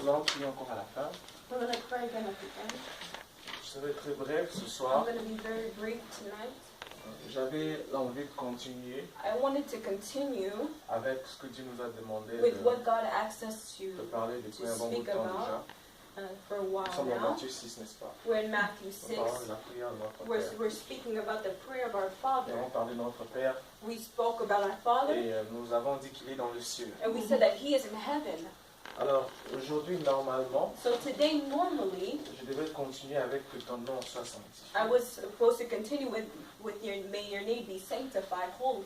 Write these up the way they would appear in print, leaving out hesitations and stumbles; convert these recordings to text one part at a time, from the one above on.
Nous allons prier encore à la fin. We're going to pray again at the end. Je serai très bref ce I'm soir. going to be very brief tonight. J'avais l'envie de continuer I wanted to continue avec ce que Dieu nous a demandé with what God asked us de parler depuis un bon bout speak de temps about déjà. for a Nous while sommes dans now. Matthieu 6, n'est-ce pas? We're in Matthew Nous 6. parlons de la prière de notre Père. We're speaking about the prayer of our Nous Father. avons parlé de notre Père We spoke about our Father, et nous avons dit qu'il est dans le ciel. and we said that He is in heaven. Alors, aujourd'hui, normalement, So today, normally, je devais continuer avec que ton nom soit sanctifié. I was supposed to continue with your may your name be sanctified, holy.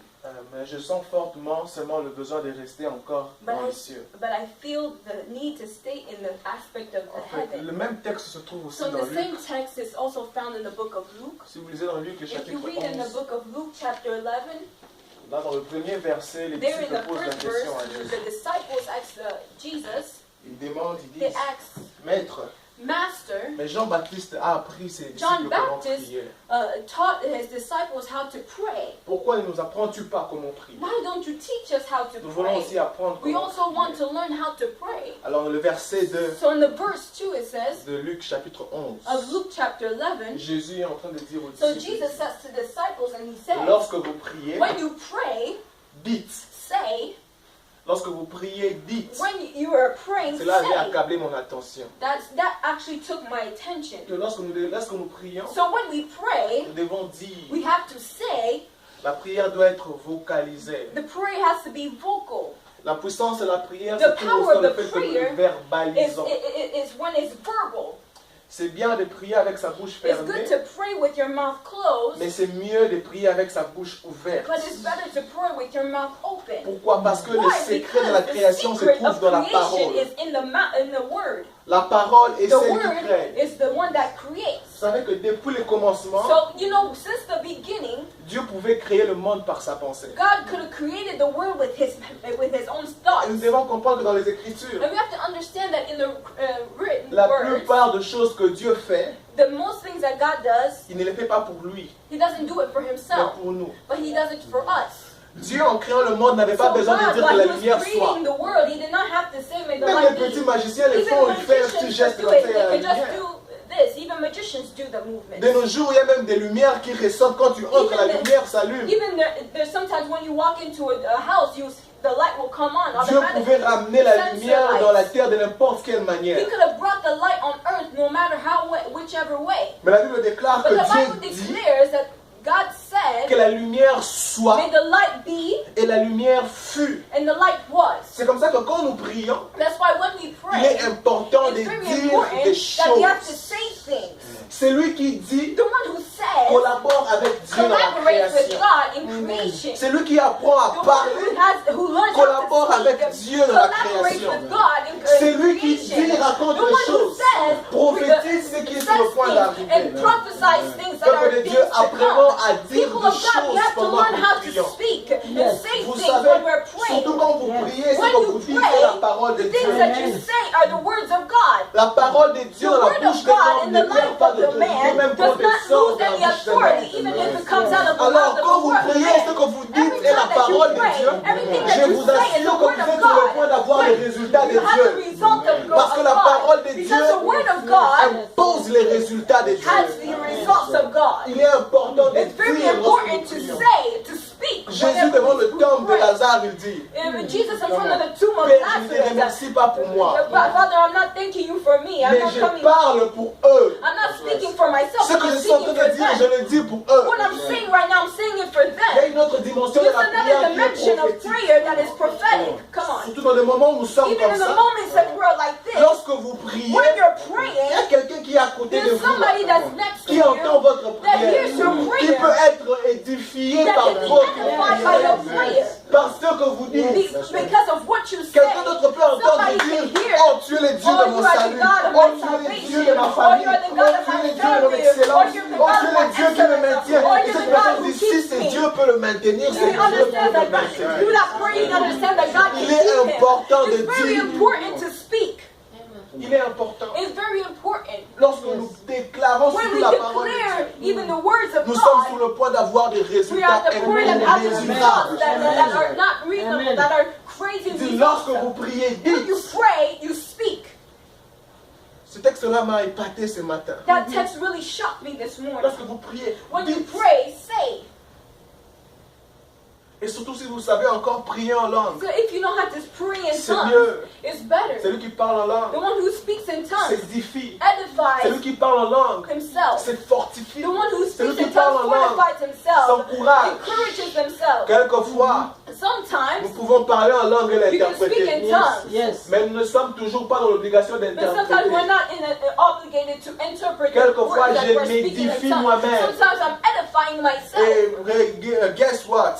Mais je sens fortement seulement le besoin de rester encore dans les cieux. But I feel the need to stay in the aspect of En the fait, heaven. le même texte se trouve aussi So dans the Luc. same text is also found in the book of Luke. Si vous lisez dans Luc le If you chapitre read in the 11, book of Luke chapter 11, là dans le premier verset, les there in disciples the posent la first question à verse, Jésus. the disciples asked Jesus, Ils demandent, ils they disent, asked, Maître, Master, mais Jean-Baptiste a appris ses John disciples comment Baptist prier. taught his disciples how to pray. Pourquoi ne nous apprends-tu pas comment prier? Why don't you teach us how to Nous voulons aussi pray? apprendre We comment also want prier. to learn how to pray. Alors le verset 2 So in the verse 2 it says, de Luc chapitre 11, of Luke chapter 11, Jésus est en train de dire aux so disciples, Jesus says to the disciples, and he says, lorsque vous priez, when you pray, dites. say, Lorsque vous priez, dites. when you are praying, Cela avait say. accablé mon attention. That actually took my attention. Que lorsque nous prions, So when we pray, nous devons dire, we have to say, la prière doit être vocalisée. the prayer has to be vocal. La puissance de la prière, The c'est toujours power dans of le the fait que nous prayer le verbalisons. Is when it's verbal. C'est bien de prier avec sa bouche It's fermée, good to pray with your mouth closed, mais c'est mieux de prier avec sa bouche ouverte. but it's better to pray with your mouth open. Pourquoi? Parce que le Why? secret de la Because the création se secret trouve of dans la creation parole. is in the word. La parole est The celle qui word crée. is the one that creates. Vous savez que depuis le commencement, So, you know, since the beginning, Dieu pouvait créer le monde par sa pensée. God could have created the world with his own thoughts. Et nous devons comprendre que dans les Écritures, And we have to understand that in the written la words, plupart de choses que Dieu fait, the most things that God does, il ne les fait pas pour lui, He doesn't do it for mais Himself, pour nous. but He does it for us. Dieu, en créant le monde, n'avait pas So besoin de God, dire que while la He was lumière soit. creating the world, He did not have to say, "May the Même light les petits be." magiciens le font, ils font un petit Even geste magicians comme do ça it. et la They can just lumière. do this. Even magicians do the movement. De nos jours, il y a même des lumières qui ressortent quand tu entres, la lumière s'allume. Even there's sometimes when you walk into a house, the light will come on Dieu pouvait automatically. ramener la lumière dans la terre de n'importe quelle He manière. could have brought the light on earth no matter whichever way. Mais la Bible déclare que But the Bible Dieu dit declares that God que said, la lumière soit "May the light be," et la lumière fut. and the light was. C'est comme ça que quand nous prions, That's why when we il est pray, important de it's very dire important des that we have to choses. say things. C'est lui qui dit, The one who says, collabore avec Dieu dans la collaborates with création. God in creation. C'est lui qui apprend à The one parler. who learns collabore how to avec speak, Dieu dans la collaborates création. with God in C'est lui qui creation. dit, raconte The les one who choses, says, prophétise ce qui est sur le point says things d'arriver. and prophesies things that are Peuple de things Dieu, to apprenons come. à dire People des of God, we choses have to pendant learn que how nous to prions. speak and say Vous things savez, when we're praying. surtout quand vous priez, ce When que you vous dites pray, est la parole de the Dieu. things that you say are the words of God. La parole de Dieu dans la The word bouche of de God l'homme in ne the perd life pas of de the autorité, man même does quand elle not sort lose de la any bouche de authority, l'homme. even if it comes out of the Alors mouth quand of vous the priez, ce man. que vous dites Every est la time that you parole de pray, Dieu. everything Je that you vous say is assure the que word vous of êtes sur le point God. d'avoir les résultats de You have the Dieu. result Parce que la parole de God. Dieu Because the word of God impose les résultats de has Dieu. the results of God. Il est important de It's very dire lorsque important nous to prions. say, to speak. Jésus whenever devant le we tombe de pray. Lazare, il dit, Jesus in front of the tomb of Père, je ne te Lazarus. remercie pas pour moi, Father, I'm not thanking you for me. I'm mais not je coming. parle pour eux. I'm not speaking for myself. Ce que I'm je suis en speaking train for de dire, je them. le dis pour eux. What I'm saying right now, I'm saying it for Il y a them. une autre dimension de There's la another prière qui est dimension of prophétique. prayer that is prophetic. Come on. Surtout dans les moments où nous sommes Even comme in the ça. moments that we're like this, Lorsque vous priez, when you're il y a praying, quelqu'un qui est à côté de there's vous, somebody that's next to qui entend you votre that prière, hears your qui prayer, peut être édifié that par can be votre edified by your prière. prayer. Parce que vous dites, Because of what you say, quelqu'un d'autre peut entendre somebody dire, can hear, oh tu es le Dieu oh, de mon you are the salut, God of oh my tu es le Dieu salvation, de ma oh, famille, you are the oh God of tu es my le Dieu de mon family, excellence, oh, you're the oh God tu of es le my Dieu qui me excellence, maintient. oh, Et you're cette the God personne who dit, si keeps c'est me. Dieu peut le maintenir, You c'est Dieu understand peut that le God, maintenir. you not praying, you understand that God can Il est keep him. important de It's very dire. important to speak. Il est important. It's very important. Lorsque nous déclarons When sur we la parole de declare Dieu, even the words of nous sommes sur God, le point d'avoir des we are résultats at the point of having results immesurable. that are not reasonable, that are crazy Il dit, results. lorsque vous priez, When you dites. pray, you speak. cela m'a épaté ce matin. That text really shocked me this morning. Lorsque vous priez, When you dites. pray, say. Et surtout si vous savez encore prier en langue, So if you know how to pray in c'est tongues, mieux. it's better. Celui qui parle en langue The one who speaks in tongues s'édifie. Celui edifies qui parle en langue himself. se fortifie. The one who Celui speaks qui in parle tongues en langue fortifies himself, s'encourage. encourages himself. Quelquefois, nous Sometimes pouvons parler en langue et you can speak in l'interpréter. tongues, Yes. Mais nous ne sommes toujours pas dans l'obligation but sometimes we're d'interpréter. not obligated to interpret the Quelquefois, words that je we're speaking in m'édifie tongues. moi-même. Sometimes I'm edifying myself. Et guess what?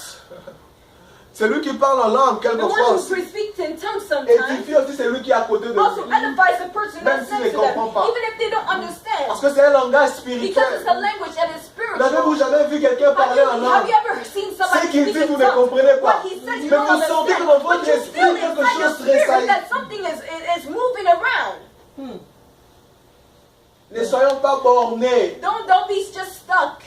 Celui qui parle en langue, The one quelquefois, who speaks in tongues sometimes édifie aussi celui qui est à côté de also lui. edifies the person Même that's s'il next ne to them, comprend pas. even if they don't understand. Parce que c'est un langage Because spirituel. it's a language that is N'avez-vous spiritual. jamais vu quelqu'un parler en Have langue? you ever seen Ce somebody qu'il speak dit, vous in ne tongues? comprenez pas. What he says, you Mais don't vous sentez understand. que dans But votre you esprit, feel quelque inside your chose spirit tressaillit. that something is moving around. Ne soyons pas bornés. Don't be just stuck.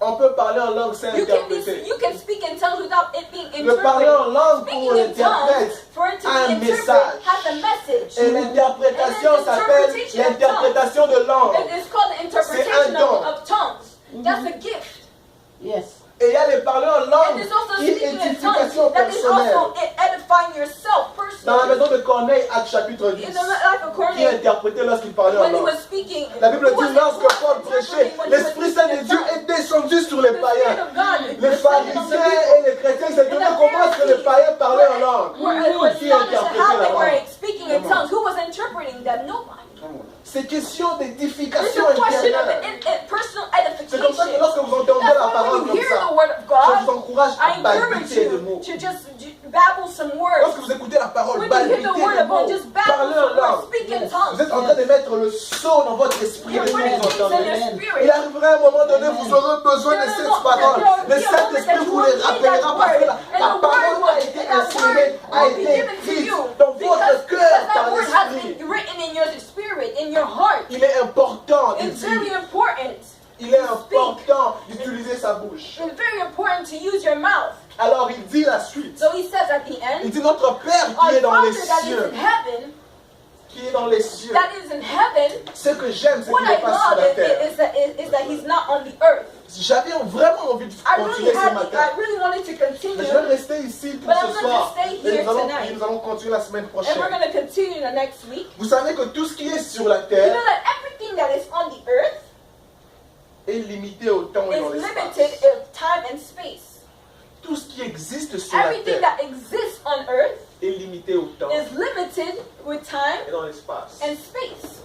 On peut parler en langue sans You interpréter. can speak in tongues without it being Le parler en interpreted. langue pour Speaking in tongues, l'interprète for it to a be un interpreted, message. has a message. Et l'interprétation And then s'appelle interpretation of l'interprétation de langue. It is called the interpretation C'est un don. of tongues. That's a gift. Yes. Et il y a les parler en And langue there's also qui est speaking in édification tongues that is personnelle. also edifying yourself Dans la personally. maison de Corneille, Actes chapitre 10, In the life of qui Cornelius, interprétait lorsqu'il parlait en when he langue. was speaking, La Bible who was dit lorsque Paul interpreting prêchait, when he was l'Esprit speaking Saint de in Dieu tongues. est descendu sur les The Spirit païens. of God Les descended on the pharisiens people. et les chrétiens se demandaient comment est-ce que les païens parlaient en langue. Were Qui astonished at interprétait how la they were langue? speaking in tongues. Who was interpreting them? Nobody. C'est question It's d'édification a question of intérieure. personal C'est comme ça que edification. lorsque vous entendez la That's why parole when comme you hear ça, the word of je God, vous encourage I à encourage balbuter de you mots. to just babble some Lorsque words. vous écoutez la parole, When you hear balbutez the word de of God, mots. just babble Parlez en some words. langue. Speak in Vous tongues. êtes en train de mettre le sceau dans votre esprit You're et vous putting things in entendez. your Il spirit. arrivera un moment donné, vous aurez besoin de ces paroles. Le Saint-Esprit vous les rappellera parce que la parole a été inspirée, a été écrite dans votre cœur that par word has l'Esprit. been written in your spirit, in your heart. Il est important It's very d'ici. important. Il est important d'utiliser sa bouche. It's very important to use your mouth. Alors il dit la suite. So he says at the Il end, dit notre Père our qui est dans Father les that is cieux. in heaven, Qui est dans les cieux. that is in heaven, Ce que j'aime, c'est what qu'il I n'est pas sur love la terre. is that he's not on the earth. J'avais vraiment envie de I continuer ce matin. really wanted to Mais je continue, vais rester ici pour But I'm ce going to soir. stay Et here nous allons, tonight. nous allons continuer la semaine and we're prochaine. going to continue the next week. Vous savez que tout ce qui est sur la You know terre that everything that is on the earth est limité au temps et is dans limited l'espace. in time and space. Tout ce qui existe sur la Everything terre that exists on earth est limité au temps is limited with time et dans l'espace. and space.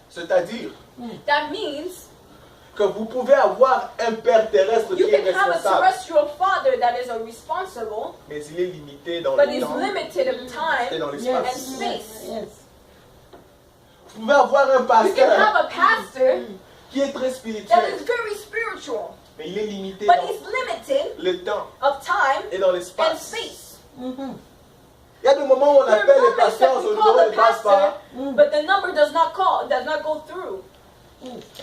C'est-à-dire That means que vous pouvez avoir un père terrestre qui you est can have a responsable, terrestrial father that is responsible, mais il est limité dans but le is temps limited in et time dans and l'espace. space. Yes. Vous pouvez avoir un You can have pasteur a pastor qui est très that spirituel, is very spiritual, mais il est limité but dans he's limited le temps of time et dans and l'espace. space. Il y a des moments où on There are appelle les moments that pasteurs, we au call numéro the ne passe pas. pastor, but the number does not go through.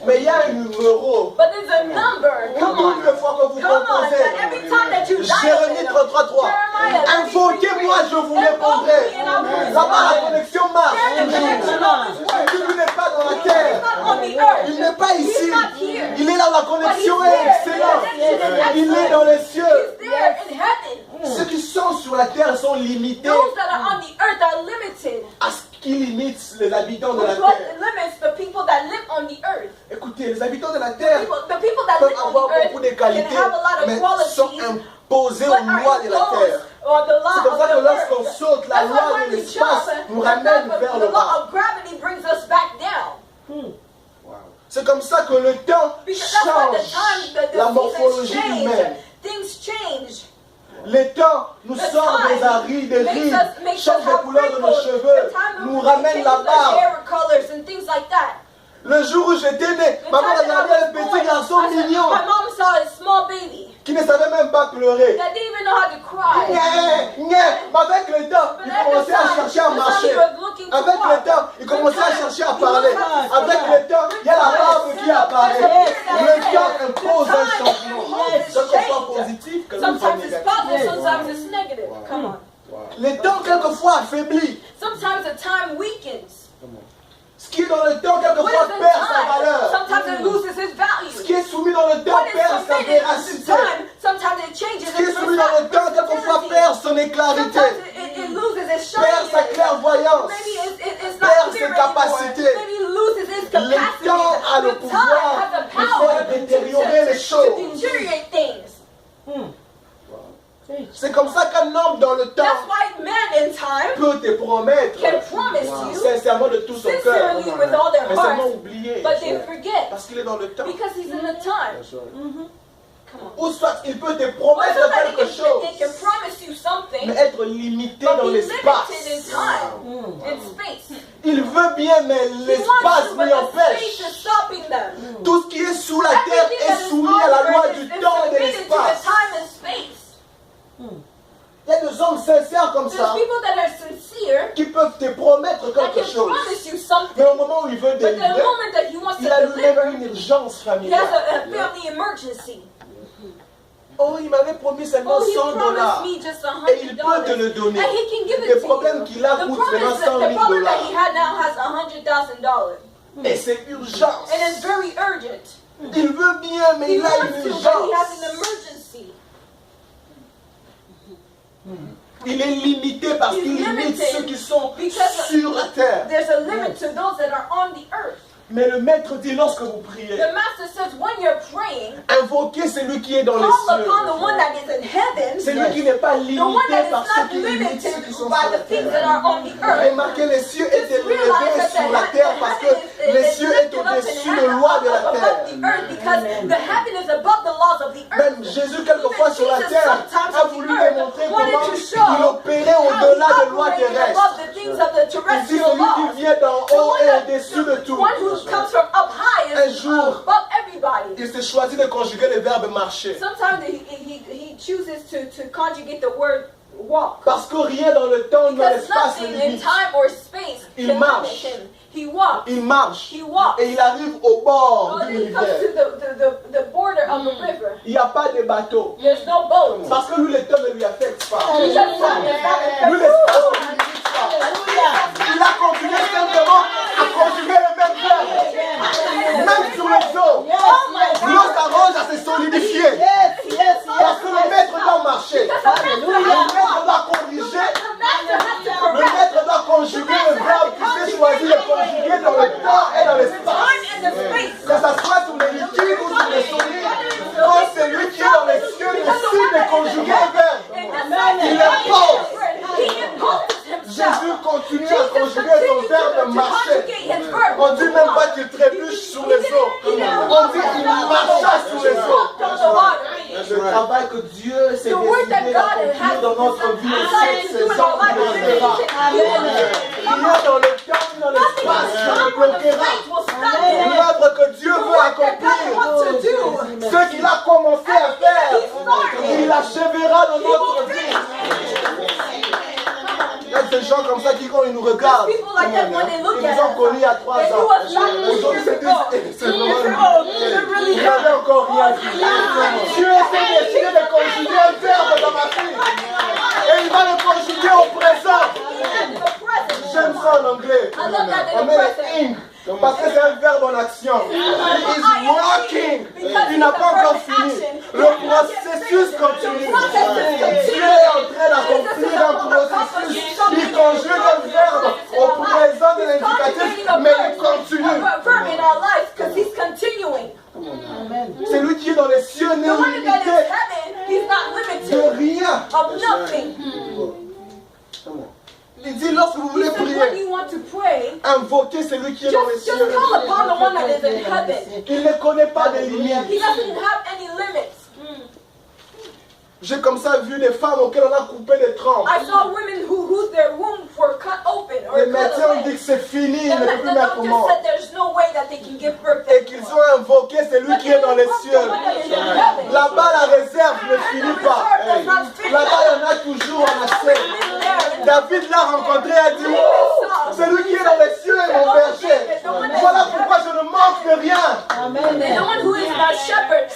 Mais il y a un numéro. But there's a number. Come on. Toutes les fois que vous Come on. composez, That every time that you Jérémie dial it, 33:3. Jeremiah, Invoquez-moi, je vous répondrai. Là-bas, la connexion marche. There's a connection on his word. Dieu n'est pas dans la He's terre. not on the earth. Il n'est pas ici. He's not here. Il est là, la But he's connexion est there. excellente. The connection is Il est excellent. dans les cieux. He's there in heaven. Ceux qui sont sur la terre sont limités Those that are on the earth are limited. à ce qui limite les habitants de la Which what terre. limits the people that live on the earth. Écoutez, les habitants de la terre The people that peuvent live on avoir the earth beaucoup de can qualités, have a lot of mais sont qualities, imposés but aux lois are de la imposed terre. on the law C'est comme ça of que the lorsqu'on earth. saute, la That's why loi when de we l'espace jump, nous ramène vers the le law bas. of gravity brings us back down. C'est comme ça que le temps Because that's why the change time, the la seasons morphologie change. humaine. Things change. Le temps nous The sort time des arides, des rides, makes us change les have couleurs de nos wrinkles. cheveux, The time nous really ramène changes la the barbe. hair colors and things like that. Le jour où j'étais né, The maman time that I regardait un was petit born, garçon I said, mignon my mom saw a small baby qui ne savait même pas pleurer. that didn't even know how to cry. Mais avec le temps, But il at commençait à the time, chercher à marcher. he was looking to Avec walk. le temps, il commençait à chercher à parler. Avec le temps, il y a la barbe qui apparaît. Le temps impose un changement. Yes. Que ce soit positif, que ce soit Sometimes it's négatif. positive, sometimes it's negative. Come on. Le temps quelquefois affaiblit. Sometimes the time weakens. Ce qui est dans le temps What quelquefois is the perd sa time? valeur. Sometimes it loses its Ce value. qui est soumis dans le temps What is perd sa submitted to véracité. time? Sometimes it changes Ce qui est its soumis dans le temps quelquefois perd son éclarité. Sometimes it loses its Perd sa shine. clairvoyance. Maybe it's Perd not ses clear capacités. anymore. Maybe it loses its Le capacity. temps a le The time pouvoir has the de power faire détériorer les to choses. deteriorate things. C'est comme ça qu'un homme dans le temps That's why men in time peut te promettre can promise you sincèrement de tout son cœur, sincerely with all their mais seulement heart, oublier but they forget parce qu'il est dans le temps. because he's in the time. Come on. Ou soit il peut te Or promettre somebody quelque chose, they can promise you something, mais être limité but dans be limited in l'espace. time, in space. Il veut bien, mais He wants l'espace you, but lui the space empêche. is stopping them. Tout ce qui est sous la terre Everything that est is soumis on à la the loi earth du is temps et de submitted to the l'espace. time and space. Il y a des hommes sincères comme There's ça people that are sincere qui peuvent te promettre that quelque can chose, promise you something, mais au moment où il veut but the délivrer, moment that he wants to il a lui-même deliver, une urgence he has familiale. a family emergency. Oh, il m'avait promis seulement Oh, he $100 promised me just et il peut te $100, le donner. and he can give it Le to problème you. qu'il a The coûte maintenant problem that 100 000 he had now has $100,000, et c'est urgence. and it's very urgent. Il veut bien, mais He il a wants une to, but he has an urgence. emergency. Il est limité parce He's qu'il limite limited ceux qui sont because sur la terre. There's a limit to those that are on the earth. Mais le maître dit lorsque vous priez, The master says when you're praying, invoquez celui qui est dans les call cieux. upon the one that is in heaven, Celui qui n'est pas the one limité that is par ceux not qui limitent ceux qui limited sont by sur la the things terre. that are on the earth. Remarquez, les cieux Just étaient realize élevés that sur la terre parce que les cieux est au-dessus de loi de la terre. above the earth because the heaven is above the laws of the earth. Même Jésus, quelquefois sur la Jesus terre, sometimes a on the voulu earth démontrer wanted comment to show il opérait au-delà des lois operating terrestres. above the things of the Il dit terrestrial celui qui laws. vient d'en The haut one et that- au-dessus de tout. One who comes from up high Un is jour, above everybody. il s'est choisi de conjuguer le verbe marcher. Sometimes he chooses to conjugate the word walk. Parce que rien dans le temps ni dans Because l'espace ne nothing in limite. time or space Il can limit marche. him. He walks. Il marche He walks. et il arrive au bord Oh, du then he comes rivière. to the border of the river. Il n'y a pas de bateau. There's no boat. Parce que lui, le temps ne lui affecte pas. Because time is not Lui, l'espace ne lui limite pas. Il a continué simplement à conjuguer le même verbe. Même sur les eaux. L'eau s'arrange à se solidifier. Parce que le maître doit marcher. Le maître doit corriger. Le maître doit conjuguer le verbe qui s'est choisi de conjuguer dans le temps et dans l'espace. Que ça soit sur les liquides ou sur les solides, quand c'est lui qui est dans les cieux décide de conjuguer le verbe, il impose. Jésus continue à conjuguer son verbe marcher. On dit même pas qu'il trébuche sur les eaux. On dit qu'il marcha sur les eaux. Le travail que Dieu s'est décidé d'accomplir dans notre vie cette saison, il le fera. Rien dans le temps ni dans l'espace ne le bloquera. L'œuvre que Dieu veut accomplir, ce qu'il a commencé à faire, il l'achèvera dans notre vie. Il y a des gens comme ça qui, quand ils nous regardent, ils nous ont connus il y a 3 ans. Aujourd'hui, c'est vraiment il n'y avait encore rien dit. Dieu s'est décidé de conjuguer un verbe dans ma vie. Et il va le conjuguer au présent. J'aime ça en anglais. On met le ing. Parce que c'est un verbe en action. He is working. Il n'a pas encore fini. Le processus continue. Dieu est en train d'accomplir un processus. Il conjugue un verbe au présent de l'indicatif, mais il continue. C'est lui qui est dans les cieux, n'est limité de rien. Il dit lorsque vous voulez prier, invoquez celui qui est dans les cieux. Il ne connaît pas de limites. J'ai comme ça vu des femmes auxquelles on a coupé des trompes. Les médecins ont dit que c'est fini, ils ne peuvent plus mettre au monde. Et qu'ils ont invoqué celui qui est dans les cieux. Là-bas, la réserve ne finit pas. Là-bas, il y en a toujours en assez. David l'a rencontré et a dit, oh, celui qui est dans les cieux est mon berger. Voilà pourquoi je ne manque de rien.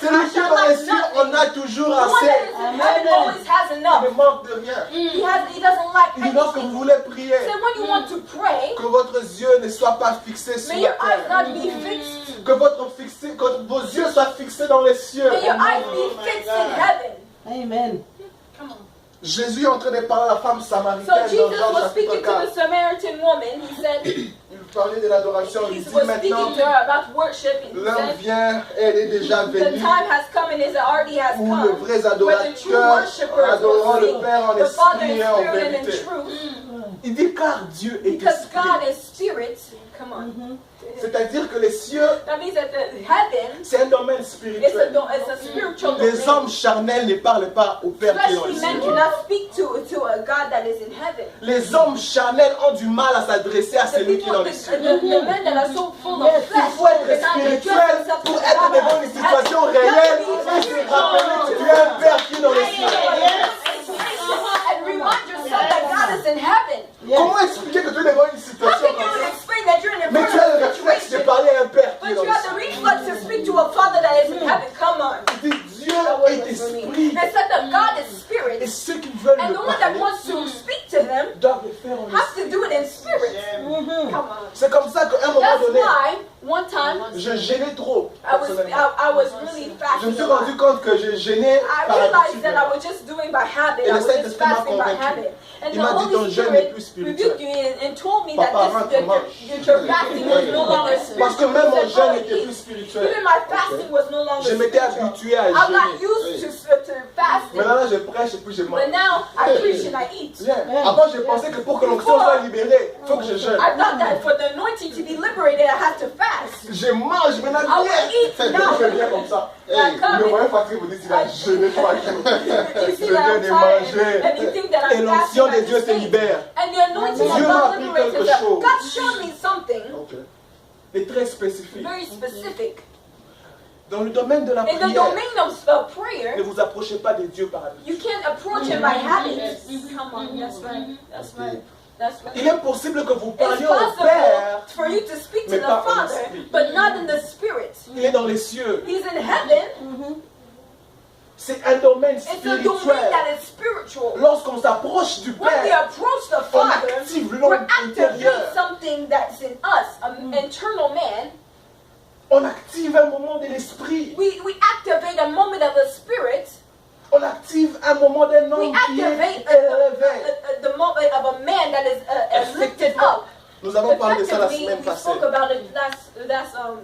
Celui qui est dans les cieux, on a toujours assez. Heaven always has Il enough. ne manque de rien. He doesn't lack Il dit lorsque vous anything. voulez prier, So when you want to pray, que votre yeux ne soient pas fixés sur may la your eyes terre. not be fixed. Que vos yeux soient fixés dans les cieux. May your eyes be fixed in heaven. Amen. Come on. Jésus est en train de parler à la femme So samaritaine dans Jesus Jean was chapitre speaking to 4. the Samaritan woman. He said, Il parlait de l'adoration. he Il dit was maintenant, speaking to her about worship. And he l'heure said, vient, elle est déjà the venue, time has come and it already has où les come. vrais Where the true adorateurs worshippers adoreront will le sing Père en the Father esprit in et en spirit and in vérité. truth. Il dit car Dieu est Because God esprit. is spirit. Come on. C'est-à-dire que les cieux, That means that the heaven c'est un domaine it's spirituel. a spiritual Les domain. hommes charnels ne parlent pas au Père qui est dans les Especially men cieux. cannot speak to a God that is in heaven. Les hommes charnels ont du mal à s'adresser à The celui qui est people, dans the, les cieux. the men that are so full of Yes, flesh, Il faut être cannot address spirituel themselves to pour the être God devant that une is in situation heaven. réelle You et have to se be rappeler que tu es un Père qui est dans les cieux. and remind yourself that God is in heaven. Comment expliquer que tu es devant une How situation can comme you ça? explain that you're in a Mais tu as le perfect réflexe de situation? parler à un Père qui But est dans you les have the cieux. reflex to speak to a Father that is in heaven. Come on. Il dit Dieu That word est was for me. esprit. They said that God is Et spirit, ceux qui veulent and le the one that parler wants to speak to him doivent le faire en has esprit. to do it in spirit. Come on. C'est comme ça qu'à un moment That's donné, why one time je gênais trop. I was really Je me fasting suis a lot. rendu compte que je gênais I par realized habitude. that I was just doing by habit. Et I le was just Saint-Esprit m'a fasting by convaincu. habit. And Il the m'a dit, ton Holy jeûne n'est Spirit plus spirituel. rebuked me and told me that Papa, rentre, mange. your fasting was no longer Parce que spiritual. même He mon said, jeûne "Oh, n'était plus eat." spirituel. Even my fasting was no longer Je m'étais spiritual. habitué à I got jeûner. used to fasting. Maintenant là, je prêche et puis je mange. But now I preach and I eat. Bien. Avant, je pensais que pour que l'onction soit libérée, il faut que je jeûne. I thought that for the anointing to be liberated, I had to fast. Je mange maintenant I will bien. eat now. Je viens comme ça. Like, Vous me voyez fatigué, vous dites qu'il a jeûné 3 jours. You Je see that viens I'm de tired, manger. and you think that Et I'm l'onction fasting, de I Dieu just se eat. libère. And the anointing of Dieu m'a God appris liberates quelque us. chose. God showed me something Et très spécifique. very specific. Dans le domaine de la In the prière, domain of prayer, ne vous approchez pas de Dieu par habitude. you can't approach Him by habits. Come on, that's right. That's right. That's right. Il est possible que vous It's parliez au possible Père, for you to speak to mais the pas en Father, esprit. but not in the Spirit. il est dans les cieux. He's in heaven. C'est un domaine It's a domain spirituel. that is spiritual. Lorsqu'on s'approche du When we Père, approach the on Father, active we l'homme activate intérieur. something that's in us, an internal man. On active un moment de l'esprit. We activate a moment of the Spirit. On active un moment d'un We homme qui est activate élevé. the moment of a man that is lifted up. Nous avons parlé de ça la Effectively, semaine we passée. spoke about it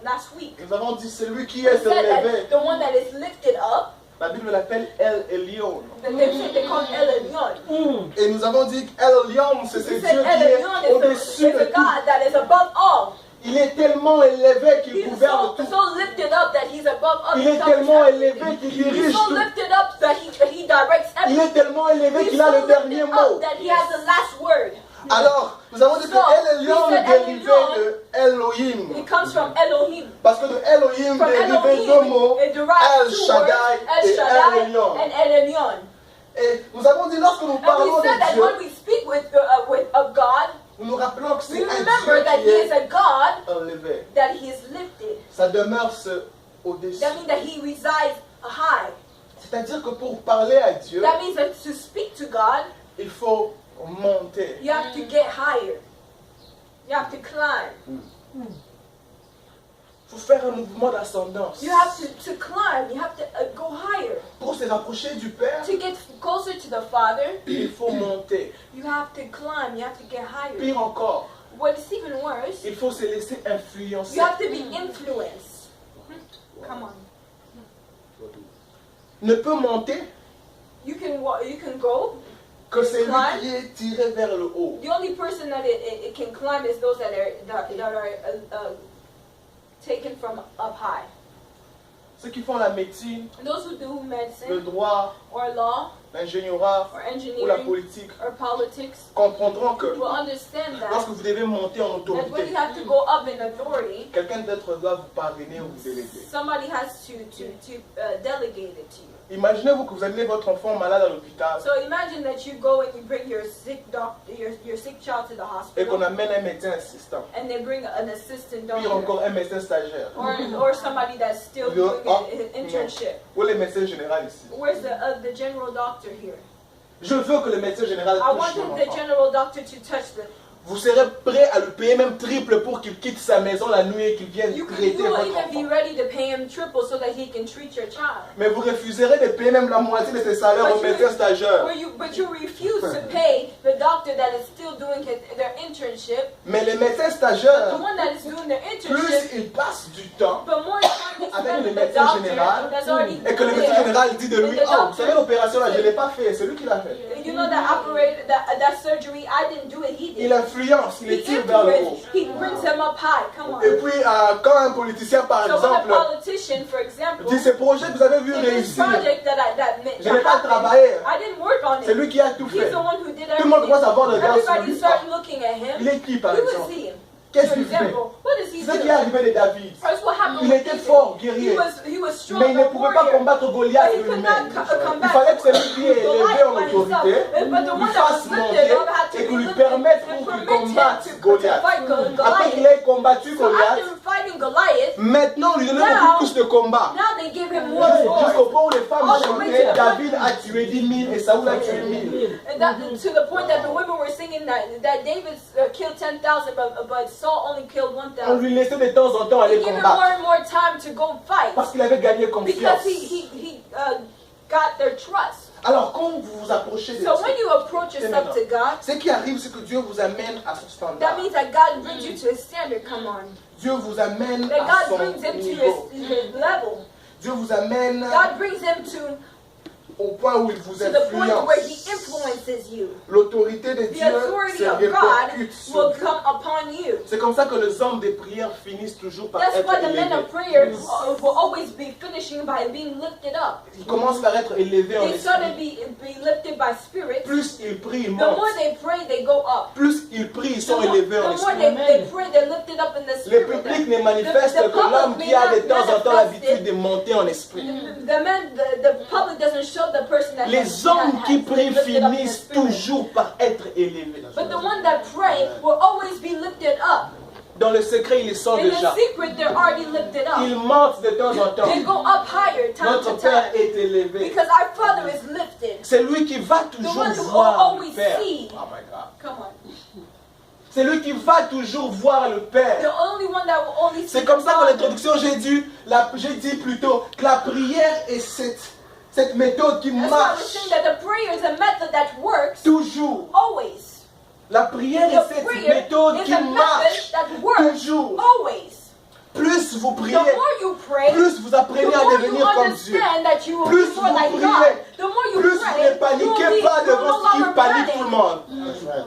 last week. Nous avons dit celui qui est We said élevé. that the one that is lifted up, La Bible l'appelle El Elyon. they call El Elyon. Et nous avons dit El Elyon, c'est ce We Dieu said qui El est Elyon au-dessus is de a tout. God that is above all. Il est tellement élevé qu'il He's gouverne tout. so lifted up that he's above us. Il est tellement élevé qu'il He's dirige so tout. lifted up that he directs Il est everything. tellement élevé He's qu'il a le so dernier lifted mot. up that he has the last word. Alors, nous avons dit que So, El Elyon we said est dérivé El de Elohim. It comes from Elohim. Parce que de Elohim From dérivé deux Elohim, mots, it derives El two words, Shaddai El et El Shaddai Elyon. and El Elyon. Et nous avons dit lorsque nous And parlons we said de that Dieu, when we speak of God, nous nous rappelons que we c'est un remember Dieu that qui He is est a God élevé. that He is lifted. Sa demeure au-dessus. That means that He resides high. C'est-à-dire que pour parler à Dieu, That means that to speak to God, il faut monter. you have to get higher. You have to climb. Il faut faire un mouvement d'ascendance. You have to climb. You have to go higher. Pour se rapprocher du Père, To get closer to the Father, il faut monter. you have to climb. You have to get higher. Pire encore, What's even worse, il faut se laisser influencer. you have to be influenced. Come on. Ne peut monter You can go. que celui Climb. qui est tiré vers le haut. The only person that it can climb is those that are taken from up high. Ceux qui font la médecine, Those who do le medicine droit, or law, l'ingénierie or ou la engineering politique or politics comprendront que will understand lorsque that, vous devez monter en that when autorité, you have to go up in authority, quelqu'un d'autre doit vous parrainer ou vous déléguer. somebody has to delegate it to you. Imaginez-vous que vous amenez votre enfant malade à l'hôpital So imagine that you go and you bring your sick doctor, your sick child to the et qu'on hospital, amène un médecin assistant, and they bring an assistant puis doctor, encore un médecin stagiaire. or somebody that's still doing an internship. Où est le médecin général ici? Where's the general doctor here? Je veux que le médecin général I touche want mon the enfant. general doctor to touch the. Vous serez prêt à le payer même triple pour qu'il quitte sa maison la nuit et qu'il vienne You traiter will votre even be enfant. ready to pay him triple so that he can treat your child. Mais vous refuserez de payer même la moitié de ses salaires au médecin stagiaire. But you refuse to pay the doctor that is still doing their internship, Mais les médecins the stagiaires, one that is doing their plus internship, ils passent du temps but more time they avec spend le with the médecin doctor général that's already et que le médecin there. général dit de lui, And the oh, vous savez doctor- l'opération là, je ne l'ai pas fait, c'est lui qui l'a fait. You know that surgery, I didn't do it, he Il did. influence, il les He tire vers le haut. influenced, he brings them up high, come on. Et puis quand un politicien par So when exemple a politician, for example, dit ce projet que vous avez vu if this réussir, project that je n'ai pas happened, travaillé, I didn't work on c'est it. lui qui a tout He's fait. the one who did Tout le monde everything. commence à avoir le regard sur Everybody lui. started looking at him. Il est qui par Who is exemple? he? Qu'est-ce For qu'il fait? example, what does he C'est ce qui est do? arrivé de David. First, what happened Il with était David? fort, guerrier, He was strong, mais il ne a pouvait pas warrior. combattre Goliath But he could lui-même. not combat Il fallait que celui qui est élevé en Goliath by autorité himself. But the lui one that fasse was monter lifted up had to et be qu'il lui lifted permette and pour qu'il permit him combatte to Goliath. fight Après qu'il Goliath. ait combattu So Goliath, after fighting Goliath, maintenant on lui donnait Now- beaucoup plus de combats. now they give him more Jusqu'au swords. point où les femmes All the way chantaient, to the David a tué 10 000 et Saoul a tué 1000. And that, to the point that the women were singing that David killed 10,000, but Saul only killed On 1,000. lui laissait de temps en temps aller He gave him combattre more and more time to go fight parce qu'il avait gagné because confiance. he got their trust. Alors quand vous vous approchez de So Dieu, when you approach yourself to God, ce qui arrive, c'est que Dieu vous amène à son standard. that means that God brings you to his standard. Come on, Dieu vous amène that à God son brings him to niveau. his level. Dieu vous amène God brings him au point où il vous to the point where he influence. influences you. L'autorité de The Dieu authority se of God répercute sur will vous. come upon you. C'est comme ça que les hommes de prière finissent toujours par That's être why the men élevés. of prayer will always be finishing by being lifted up. Ils commencent par être élevés en They start to esprit. be lifted by spirit. Plus ils prient, ils The more montent. they pray, they go up. Plus ils prient, ils The sont more, élevés en the more esprit. they pray, they're lifted up in the Le spirit. public ne manifeste The que l'homme public qui a may de not temps en temps manifest l'habitude it. de monter en esprit. The public doesn't show the person that Les hommes qui prient been lifted up in the finissent spirit. toujours par être élevés. But the one that pray will always be lifted up. Dans le secret, ils les sont In the déjà. secret, they're already lifted up. Ils montent de temps en temps. They go up higher time Notre to Père time. est élevé. Because our Father is lifted. C'est lui qui va toujours one who voir always le Père. see. Oh my God. Come on. C'est lui qui va toujours voir le Père. The only one that will only see C'est comme the ça qu'en Father. introduction, j'ai dit plutôt que la prière est cette méthode qui That's why we're marche saying that the prayer is a method that works toujours. always. La prière The est cette prayer méthode is qui a method marche that works toujours. always. Plus vous The priez, more you pray, plus vous the apprenez à more you devenir comme Dieu. understand that you will Plus be more like vous God. priez, The more you plus vous pray, ne you will paniquez be pas devant no ce qui longer panique panic. tout le monde.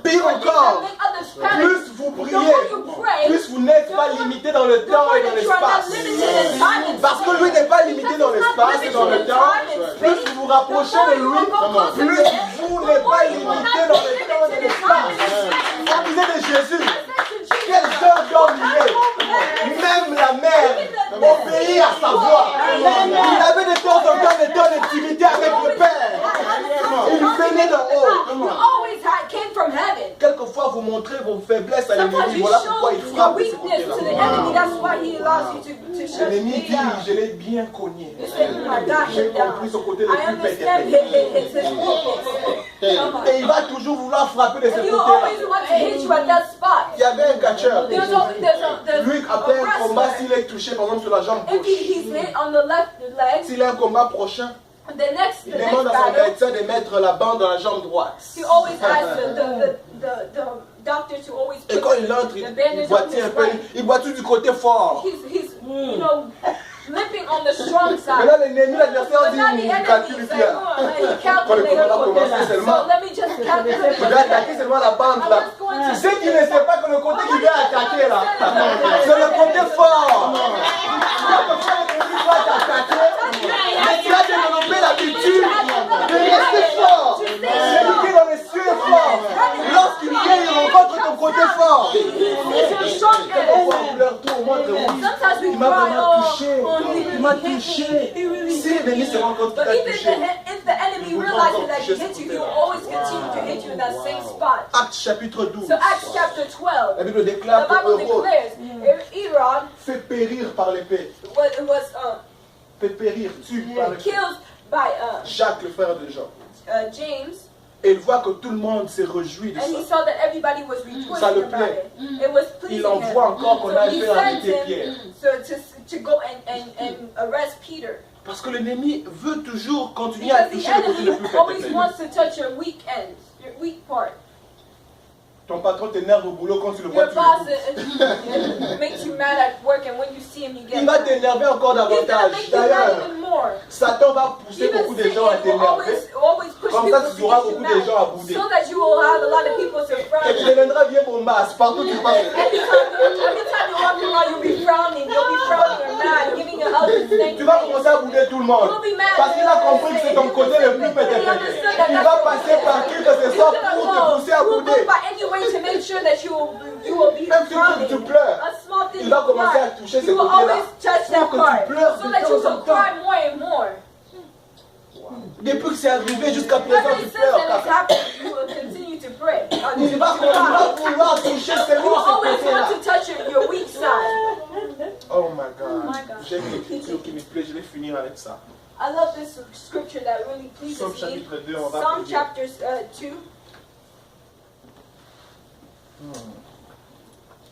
Pire For things that encore, make others panic. plus vous The priez, more you pray, plus vous n'êtes pas limité dans le the temps more et dans that you are not l'espace. limited in time and Parce que space. lui n'est pas limité dans l'espace et dans le temps. Plus vous vous rapprochez de lui, plus vous n'êtes pas limité dans le temps et dans l'espace. On disait de Jésus, quel genre d'homme il est. Même la mer obéit à sa voix. Il avait de temps en temps des temps d'intimité avec le Père. Il venait d'en You haut. always came from heaven. Quelquefois, vous montrez vos faiblesses à Sometimes l'ennemi. you Voilà pourquoi show il your frappe de ce weakness to the côté-là. enemy. That's why he allows you to shut L'ennemi me dit, down. je l'ai bien cogné. You say, oh my God, J'ai hit down. compris son côté le I plus understand péché. his weakness. Come on. Et il va toujours vouloir frapper de ce And he will always côté-là. want to hit you at that spot. Il y avait un catcheur. There's Lui, après un combat, wrestler. s'il est touché, par exemple, sur la jambe If gauche, he's hit on the left leg, s'il a un combat prochain, the next il demande à son battle, médecin de mettre la bande dans la jambe droite. he always asks the doctor to always Et put quand il entre, the il bandage on boite his un peu, right. il boite du côté fort. He's you know, limping on the strong Mais side. là, l'ennemi, l'adversaire But dit, now the il enemy calcule is like, bien. oh, he Quand le combat va commencer calculated. seulement, So let me just calculate. il va attaquer seulement la bande là. Tu sais qu'il ne sait pas que le côté qu'il vient attaquer là, c'est le côté fort. Quelquefois, le côté va t'attaquer, mais tu as développé l'habitude de rester fort. fort. Lorsqu'il vient, il rencontre ton côté fort. On pleure tout, montre-moi. Il m'a vraiment touché. Il m'a touché. Si l'ennemi se rend compte qu'il t'a touché. If the enemy realizes that he hit you, he will always continue to hit you in that same spot. Acte chapitre 12. So Acts chapter 12, La Bible the déclare que Bible Hérode declares Herod fait périr par l'épée. was Fait périr, tue par l'épée. killed by Jacques, le frère de Jean. James, Et il voit que tout le monde s'est réjoui de and he ça. saw that everybody was Ça le rejoicing about plaît. it. It was Il pleasing envoie him. encore qu'on So aille he faire sent arrêter him Pierre. to go and arrest Peter. Parce que l'ennemi veut toujours continuer à Because the toucher le côté le enemy plus always faible. wants to touch your weak end, your weak part. Ton patron t'énerve au boulot quand tu le vois, Your tu boss le coupes. makes you mad at work, and when you see him, you get Il va mad. t'énerver encore He's gonna davantage. make you mad D'ailleurs, even more. Satan va pousser Even beaucoup de gens à Satan will t'énerver. always push Comme people ça, to tu auras get you beaucoup de gens à mad, bouder. so that you will have a lot of people to frown Et tu at. deviendras vieux bombasse partout où tu passes. Every time you walk around, you'll be frowning or mad, giving a ugly thing. Tu vas commencer à bouder tout le monde. Parce qu'il a compris que c'est ton côté le plus pété. Il va passer par qui que ce soit pour te pousser à bouder. By any way to make sure that you will be Même si frowning. tu pleures, A small thing il va you commencer cry. à toucher ces You will côtés-là. always touch that Pour que tu part, pleures so de that you temps en will temps. cry more and more. Depuis que c'est arrivé jusqu'à présent, Ever tu since pleures. that has Kaka. happened, you will continue to pray. Il va vouloir toucher You seulement will ce always côté-là. want to touch your weak side. Oh my God. my God. J'ai une écriture qui me plaît, je vais finir avec ça. I love this scripture that really pleases Psaume me. chapitre 2, on va Psalm prier. chapter 2.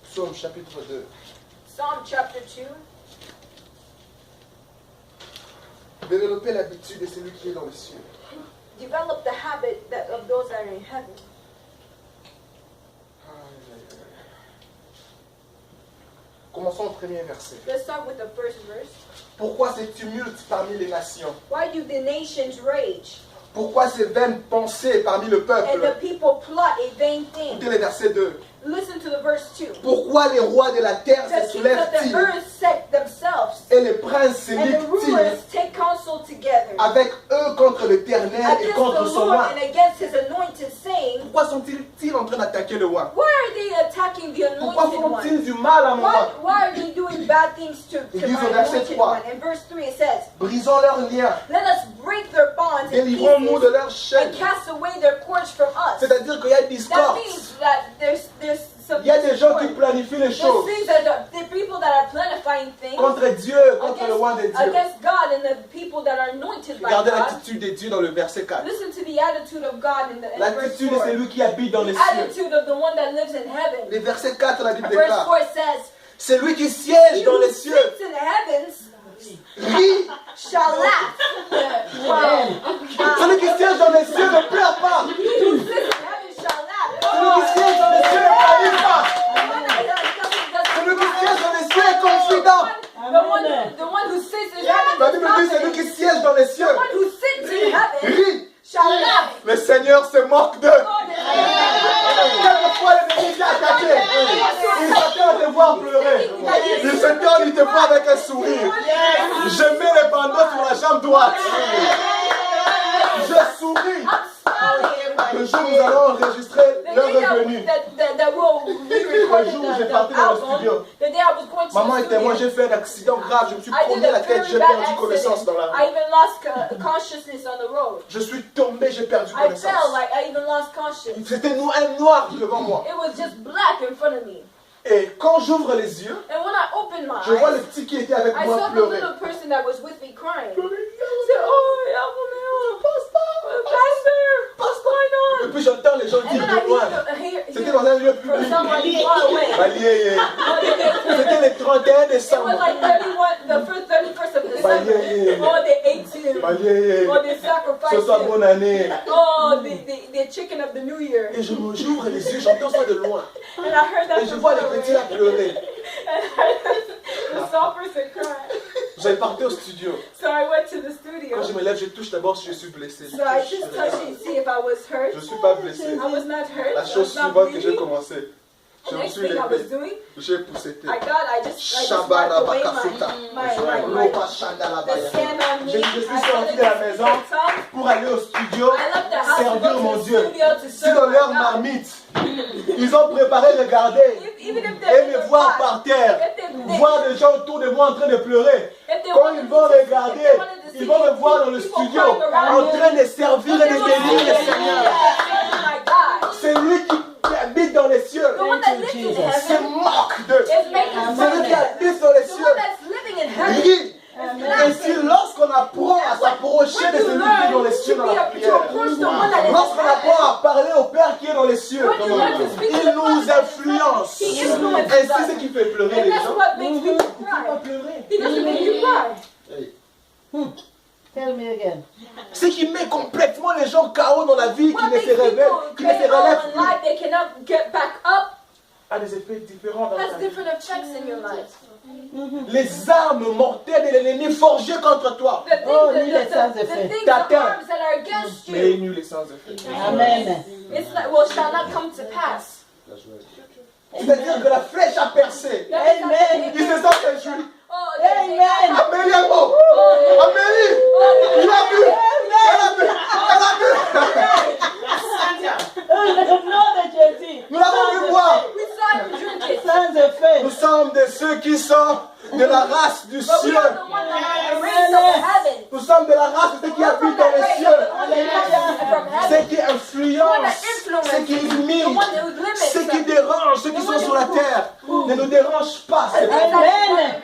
Psaume chapitre 2. Psalm chapter 2. Développer l'habitude de celui qui est dans les cieux. Develop the habit of those that are in heaven. Commençons au premier verset. Let's start with the first verse. Pourquoi ces tumultes parmi les nations? Why do the nations rage Pourquoi ces vaines pensées parmi le and the peuple? people plot a vain thing? Écoutez le verset 2. Listen to the verse 2. Pourquoi les rois de la terre The se kings of the soulèvent-ils earth set themselves, et les princes se and the liguent-ils rulers take counsel together avec eux contre l'Éternel et against contre the son Lord roi? and against his anointed, saying, Pourquoi sont-ils en train d'attaquer le roi? why are they attacking the Pourquoi anointed one? font-ils du mal à mon roi? Why are they doing bad things to Ils my disent au verset anointed 3. one? In verse 3 it says, Brisons leurs liens, let us break their bonds in délivrons-nous de pieces leurs chaînes. and cast away their cords from us. C'est-à-dire qu'il y a That discorde. means that there's some Il y a des gens qui discord. planifient les There's choses things that the people that are planifying things contre Dieu, contre le roi de Dieu. against God and the people that are anointed by Regardez God. l'attitude de Dieu dans le verset 4. Listen to the attitude of God in verse L'attitude 4. de celui qui habite dans les The cieux. attitude of the one that lives in heaven. Le verset 4, la Bible Verse déclare. 4 says, C'est lui qui siège he dans who les cieux. sits in the heavens Rit. shall laugh. Celui qui siège dans les cieux ne pleure pas. He who sits in heaven shall laugh. Celui qui siège dans les cieux ne panique pas. The Celui qui siège dans les cieux est confident. one who sits in heaven La is Bible dit celui confident. qui siège dans les cieux The one who sits in heaven rit. shall laugh. Le Seigneur se moque d'eux. Quelquefois l'ennemi t'a attaqué. Il s'attend à te voir pleurer. Il se tourne, il te voit avec un sourire. Je mets les bandeaux sur la jambe droite. Je souris. Le jour où nous allons enregistrer leur revenu. Le jour où j'ai parti dans le studio. Maman était moi, j'ai fait un accident grave. Je me suis promené la tête, j'ai perdu connaissance dans la rue. I even lost consciousness on the road. Je suis tombé, j'ai perdu I connaissance. fell, like I even lost consciousness. C'était un noir devant moi. It was just black in front of me. Et quand j'ouvre les yeux, And when I opened my je vois le eyes, petit qui était avec I moi saw the pleurer. little person that was with me crying. I said, oh, Pastor, what's going Et on? puis j'entends les gens And dire then I de loin. hear C'était dans un lieu from public. somebody far away. Balié. It C'était le 31 was décembre. like 31st of December. Balié. Oh, they ate him. Balié. Oh, they Ce sacrificed soit him. bonne année. Oh, the chicken of the New Year. Et j'ouvre les yeux, j'entends ça de loin. And I heard that Et je from vois far les petits là away. pleurer. And I heard the small person cry. J'ai parti au studio. So I went to the studio. Quand je me lève, je touche d'abord si je suis blessé. Je So I touche, just je touched regarde. it, see if I was hurt. Je ne suis pas blessé. I was not hurt. La I chose was not suivante que j'ai bleeding. commencé. Je me next suis thing I was levé. doing, J'ai poussé tête. I just wiped Shabara away bakasuta. Loba shandala the baya. sand on me. Je suis sorti de la maison pour aller au studio I left the house to servir go mon to the Dieu. studio to Si serve dans my leur God. marmite, ils ont préparé de garder Even if et they're me voir par terre, voir des gens autour de moi en train de pleurer. Quand ils vont regarder, ils vont me voir dans le studio en train de servir et de bénir le Seigneur. C'est lui qui habite dans les cieux. The one that lives in Se heaven moque d'eux. is making C'est lui qui habite dans les the one cieux. that's living in heaven. Rit. Ainsi, lorsqu'on apprend à s'approcher de celui qui est dans les cieux dans la prière, lorsqu'on apprend à parler au Père qui est dans les cieux, il nous influence. Et c'est ce qui fait pleurer And les that's gens. what makes people Il va cry. pleurer. He doesn't make you cry. Tell me again. Ce qui met complètement les gens KO dans la vie, qui What ne makes se révèlent, people qui ne se KO relèvent in plus, life, they cannot get back up, a des effets différents dans has ta vie. different effects in your life. Les armes mortelles de l'ennemi forgées contre toi. The things, Oh, the, need the, a sense the, of the faith. things, the T'atteins. harms that are against Mais you, nul sans effet. Amen. it's like, well, shall not come to pass. C'est-à-dire que la flèche a percé. Amen. Il se sent réjoui. Oh, Amen. Amélie est mort. Amélie, il a bu. Elle a bu. Elle a bu. Non de Jésus. Nous l'avons vu boire. We saw him drink it. Sans effet. Nous sommes de ceux qui sont de la race du But we ciel. are the one that are raised of the heaven. Nous sommes de la race de ceux qui We're habitent from dans that les race cieux. of the one that from heaven. Ceux qui influencent, ceux qui The limitent, one who limits ceux qui us. dérangent, ceux qui sont sur la terre, ne nous dérangent pas. Amen.